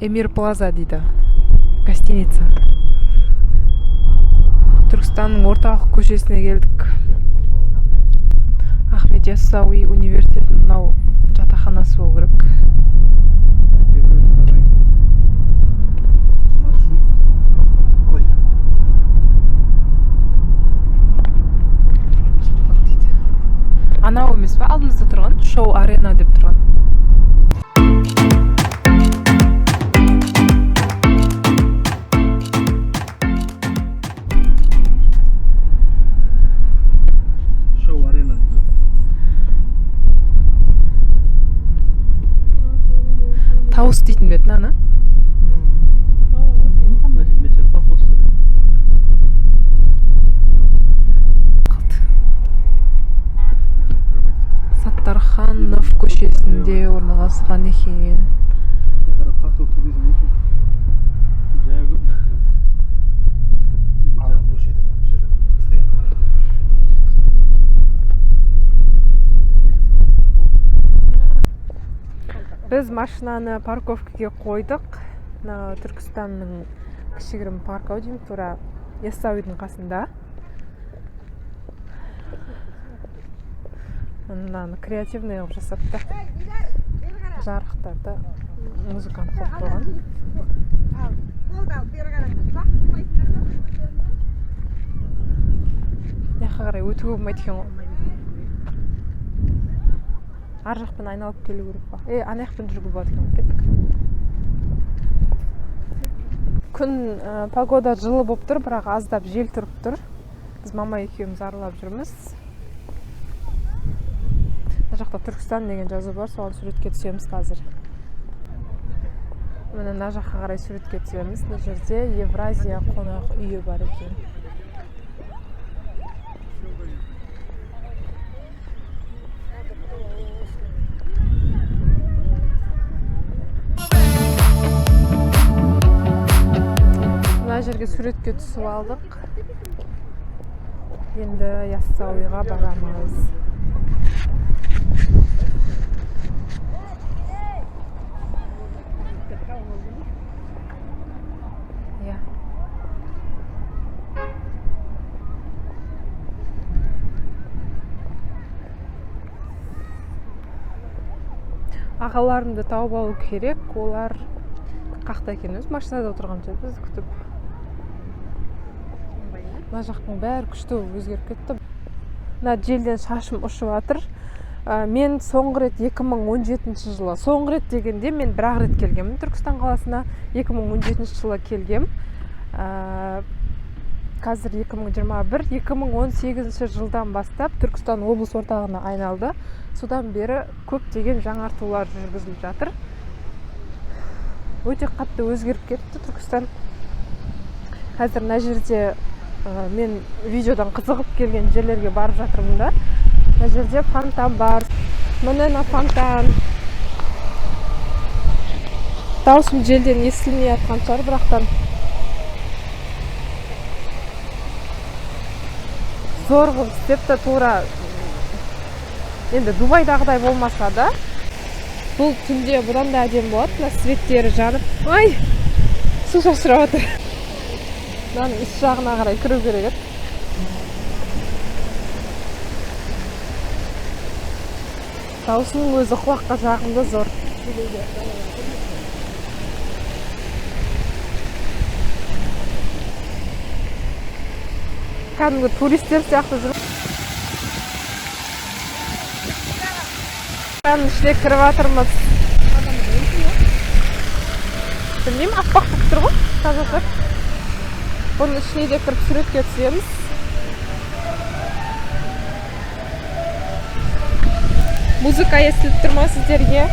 Эмир Плаза дейді гостиница. Түркістанның орталық көшесіне келдік. Ахмет Яссауи университетінің мынау жатақханасы болу керек. Анау емес па, алдымызда тұрған шоу арена деп тұрған. Шоу арена дейді. Таус дейтін бетін ана. Саттарханов көшесінде орналасқан екен. Біз машинаны парковкаға қойдық. Түркістанның кішігірім паркау деймін, тура Яссауидің қасында. Мынаны креативный қылып жасапты. Жарықтарды музыканы қойып қойған. Яққа қарай өтуге болмайды екен ғой. Ар жақпен айналып келу керек па? Ана жақпен жүруге болады екен. Кеттік. Күн погода жылы болып тұр, бірақ аздап жел тұрып тұр. Біз мама екеуміз аралап жүрміз. Мына жақта Түркістан деген жазу бар, соған суретке түсеміз қазір. Мына жаққа қарай суретке түсеміз. Мына жерде Евразия қонақ үйі бар екен. Мына жерге суретке түсіп алдық. Енді Яссауиға барамыз. Ағаларымды тауып алу керек, олар қақта екен, өз машинада отырғанша біз күтіп. Мына жақтың бәрі күшті өзгеріп кетті. Мына желден шашым ұшып жатыр. Мен соңғы рет 2017 жылы, соңғы рет дегенде мен бір-ақ рет келгенмін Түркістан қаласына. 2017 жылы келгем. Қазір 2021, 2018 жылдан бастап Түркістан облыс орталығына айналды. Содан бері көптеген жаңартулар жүргізіліп жатыр. Өте қатты өзгеріп кетті Түркістан. Қазір мына жерде мен видеодан қызығып келген жерлерге барып жатырмын да. Мына жерде фонтан бар. Мына фонтан. Даусым желден естілмей жатқан шығар, бірақтан. Зорғын істепті тура. Енді Дубайдағыдай болмаса да, бұл түнде бұдан да әдем болады. Мына светтері жанып. Ай! Су шашырап отыр. Мынаның үш жағына қарай кіру керек еді. Даусының өзі құлаққа жағымды зор. Кәдімгі туристер сияқты жүр. Бұның ішіне кіріп жатырмыз. Білмеймін, аппақ болып тұр ғой, таза тұр. Бұның ішіне де кіріп суретке түсеміз. Музыка естіліп тұр ма сіздерге?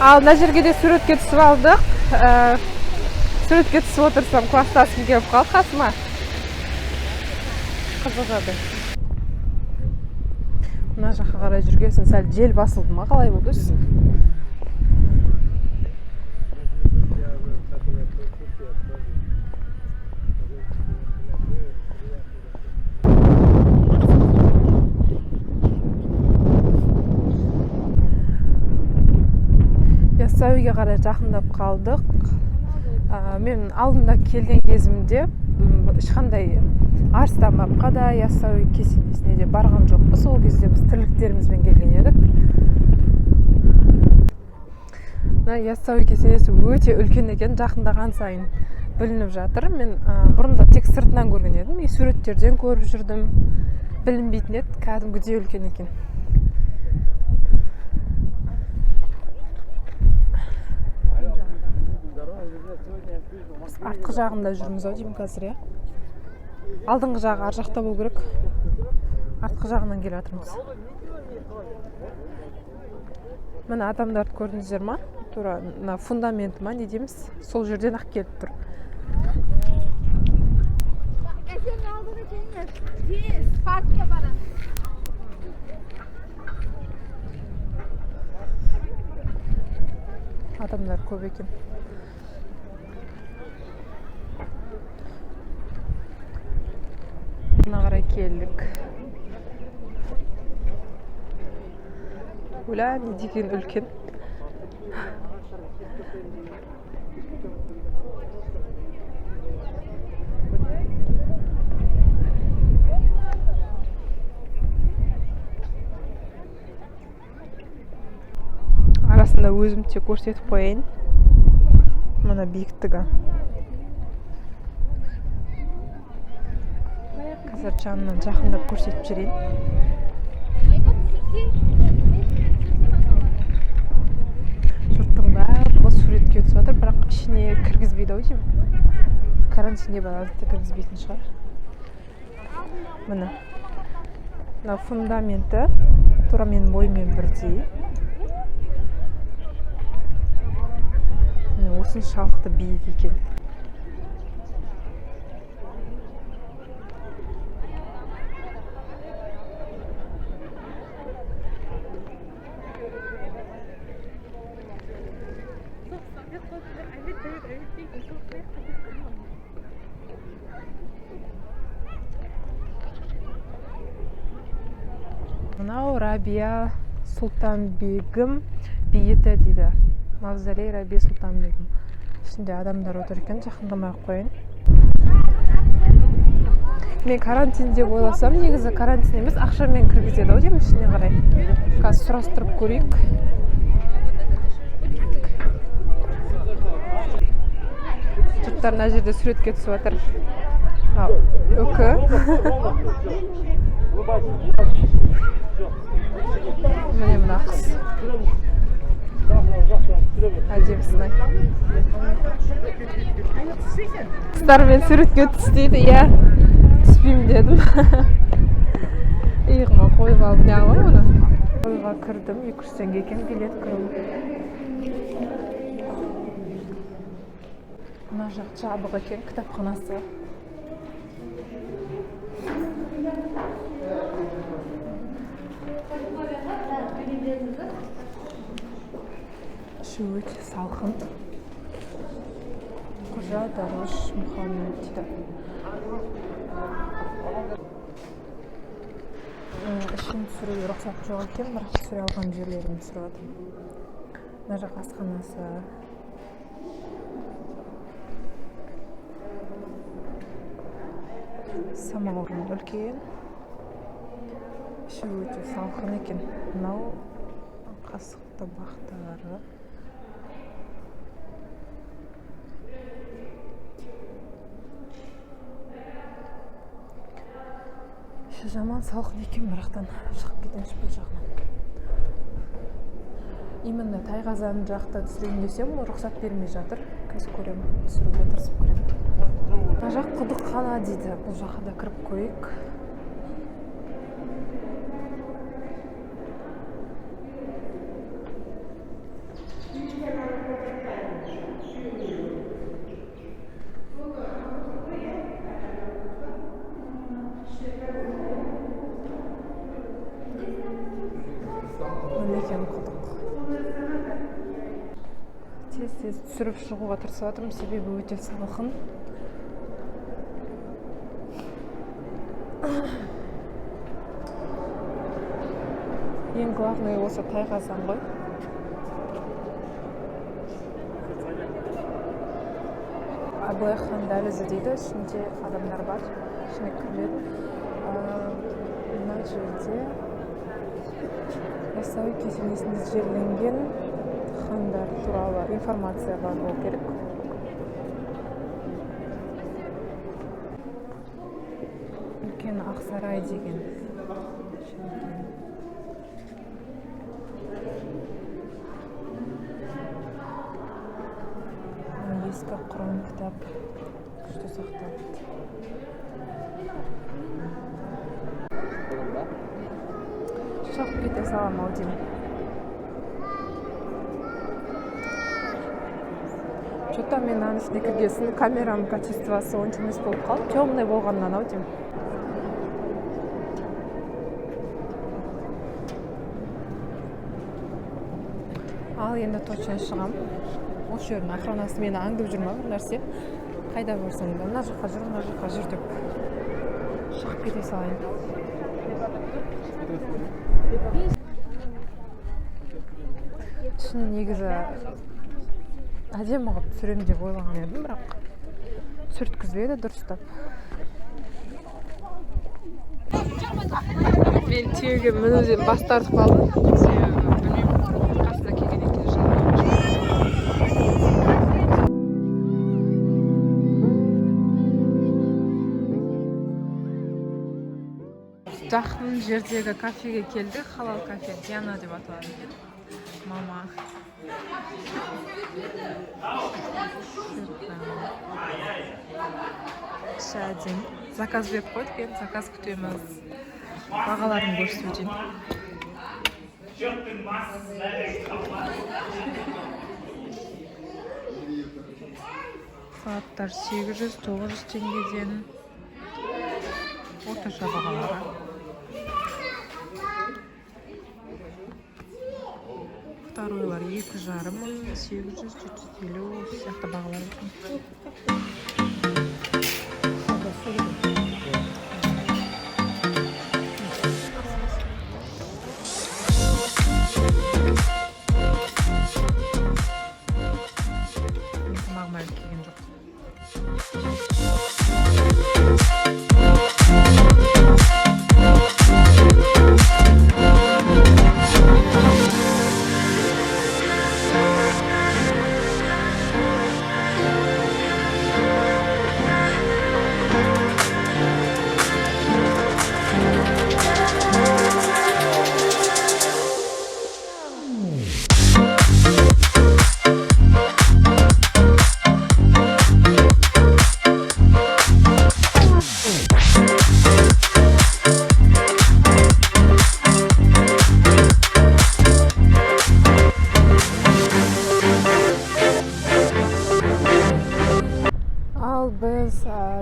Ал мына жерге де суретке түсіп алдық. Суретке түсіп отырсам класстасым келіп қалды қасыма. Қызығады. Мына жаққа қарай жүргесін сәл жел басылды ма, қалай болды өзі? яссауиге қарай жақындап қалдық. Мен алдында келген кезімде ешқандай арыстан бабқа да яссауи кесенесіне де барған жоқпыз. Ол кезде біз тірліктерімізбен келген едік. Яссауи кесенесі өте үлкен екен, жақындаған сайын білініп жатыр. Мен бұрында тек сыртынан көрген едім, суреттерден көріп жүрдім. Білінбейтін еді, кәдімгідей үлкен екен. Артқы жағында жүрміз ау деймін қазір, алдыңғы жағы ар жақта болу керек. Артқы жағынан келе жатырмыз. Мына адамдарды көрдіңіздер ма? Тура фундаменті ма, не дейміз? Сол жерден ақ келіп тұр. Адамдар көп екен. Мына қарай келдік. Оля, не деген үлкен. Арасында өзім те көрсетіп қояйын. Мына биіктігі. Қазір жанынан жақындап көрсетіп жүрейін. Жұрттың бәрі суретке түсіп жатыр, бірақ ішіне кіргізбейді ау деймін. Карантинге байланысты кіргізбейтін шығар. Мына фундаменті тура менің бойыммен бірдей. Осыншалықты биік екен. Мынау Рабия Сұлтанбегім бейіті дейді. Мавзолей Рабия Сұлтанбегім. Ішінде адамдар отыр екен, жақындамай қойын. Мен карантин деп ойласам, негізі карантин емес, ақшамен кіргізеді ау деймін ішіне қарай. Қазір сұрастырып көрейік. Жұрттар мына жерде суретке түсіп жатыр. Үкі. Міне мына қыз. Әдемісін. Қыздармен суретке түс дейді, түспеймін дедім. Иығыма қойып алып не аламын оны. Ойға кірдім, 200 теңге екен билет кіру. Мына жақ жабық екен, кітапханасы. Өте салқын. Қожа Дарош Мұхаммед дейді. Ішін түсіруге рұқсат жоқ екен, бірақ түсіре алған жерлерін түсіріп жатырмын. Мына жақ асханасы. Самаурын үлкен. Іші өте салқын екен. Мынау қасықты бақтары. Жаман салқын екен, бірақтан шығып кетінші бұл жағынан. Именно тайқазан жақта түсірейін десем, рұқсат бермей жатыр. Қазір көремін, түсіруге тырысып көремін. Мына жақ құдықхана дейді. Бұл жаққа да кіріп көрейік. Тез түсіріп шығуға тырысып жатырмын, себебі өте салқын. Ең главный осы тайқазан ғой. Абылай хан дәлізі дейді, ішінде адамдар бар, ішіне кірмедім. Мына жерде яссауи кесенесінде жерленген хандар туралы информация бар болу керек. Үлкен Ақсарай деген. Ескі Құран кітап күшті сақталды. Шығып кете салам ау деймін. Что-то мен аның ішіне кіргесін камераның качествосы онша емес болып қалды. Темный болғаннан ау деймін. Ал енді точно шығам. Осы жердің охранасы мені аңдып жүр ма бір нәрсе. Қайда барсаң да мына жаққа жүр, мына жаққа жүр деп. Шығып кете салайын. Шыны негізі әдемі қылып түсірем деп ойлаған едім, бірақ түсірткізбеді дұрыстап. Мен түйеге мінуден бас тартып қалдым. Қасына келгеннен кейін жақын жердегі кафеге келді, халал кафе, Диана деп аталады екен. Мама. Шәден. Заказ беріп қойдық, енді заказ күтеміз. Бағаларын көрсетіп өтейін. Салаттар 800-900 теңгеден. Орташа бағалары. Второйлар 2,5 мың, 800-750 сияқты бағалар екен. Тамағыма әлі келген жоқ.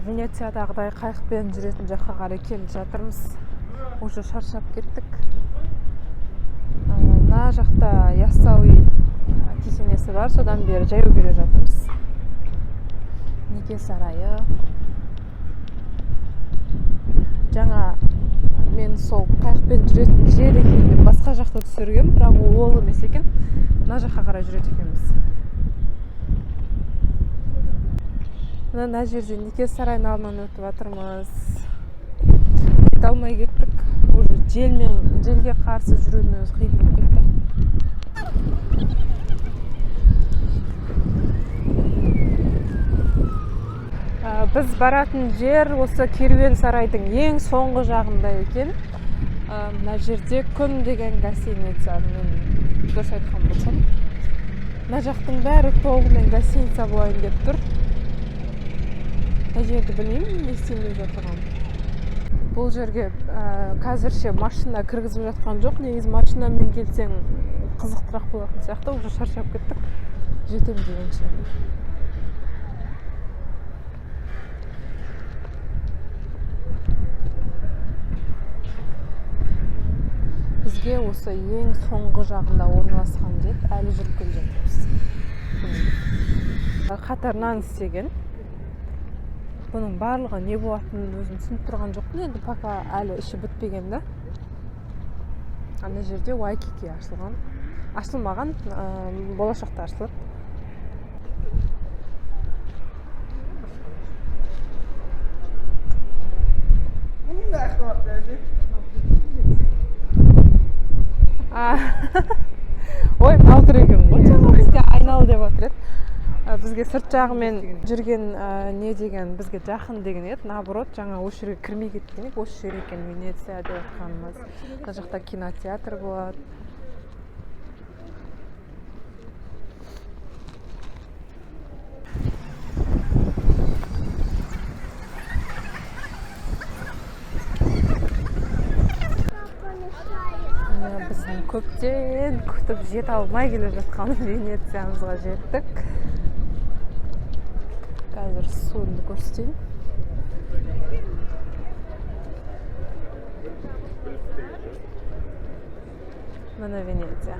Венециядағыдай қайықпен жүретін жаққа қарай келіп жатырмыз. Уже шаршап кеттік. Мына жақта яссауи кесенесі бар, содан бері жаяу келе жатырмыз. Неке сарайы. Жаңа мен сол қайықпен жүретін жер екен деп басқа жақта түсіргем, бірақ ол емес екен. Мына жаққа қарай жүреді екенбіз. Мына жерде неке сарайының алдынан өтіп жатырмыз. Кете алмай кеттік. Уже желге қарсы жүруіміз қиын болып кетті. Біз баратын жер осы керуен сарайдың ең соңғы жағында екен. Мына жерде күн деген гостиница, мен дұрыс айтқан болсам. Мына жақтың бәрі толығымен гостиница болайын деп тұр. Мына жерді білмеймін, не істеліп жатырған. Бұл жерге қазірше машина кіргізіп жатқан жоқ. Негізі машинамен келсең қызықтырақ болатын сияқты. Уже шаршап кеттік. Жетем дегенше. Бізге осы ең соңғы жағында орналасқан деп әлі жүріп келе жатырмыз. Қатарынан істеген. Бұның барлығы не болатынын өзім түсініп тұрған жоқпын, енді пока әлі іші бітпеген да. Ана жерде Уайкики ашылған. Ашылмаған, болашақта ашылады. Ой, мынау екен ғой жаңа бізге айнал деп отыр еді. Бізге сырт жағымен жүрген не деген бізге жақын деген еді. Наоборот, жаңа осы жерге кірмей кеткен ек, осы жер екен Венеция деп отқанымыз. Мына жақта кинотеатр болады. Біздің көптен күтіп жете алмай келе жатқан Венециямызға жеттік. Қазір суды көрсетейін. Мына Венеция.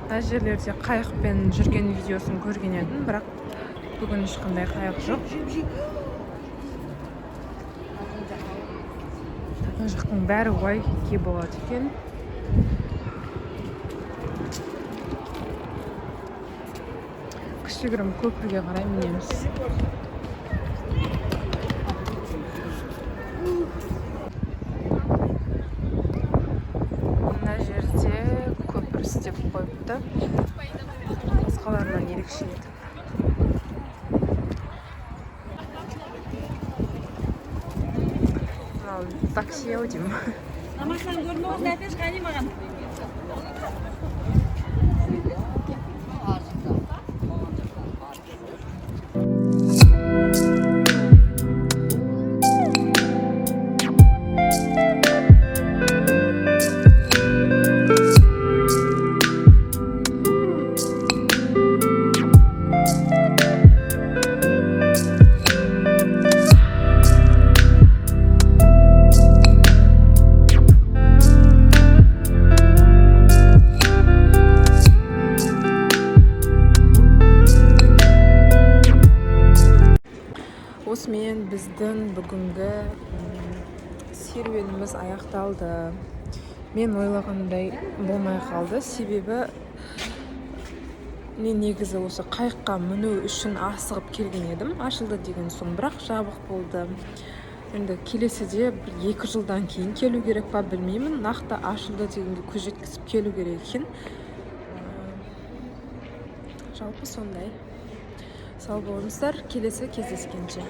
Мына жерлерде қайықпен жүрген видеосын көрген едім, бірақ бүгін ешқандай қайық жоқ. Мына жақтың бәрі Вайкики болады екен. Кішігірім көпірге қарай мінеміз. Мына жерде көпір істеп қойыпты. Басқаларынан ерекше етіп. Такси аудим. Намаздан көрмеңіз, нәтеш қайны маған. Осымен біздің бүгінгі серуеніміз аяқталды. Мен ойлағандай болмай қалды, себебі мен негізі осы қайыққа міну үшін асығып келген едім. Ашылды деген соң, бірақ жабық болды. Енді келесіде 2 жылдан кейін келу керек па білмеймін. Нақты ашылды дегенге көз жеткізіп келу керек екен. Жалпы сондай. Сау болыңыздар, келесі кездескенше.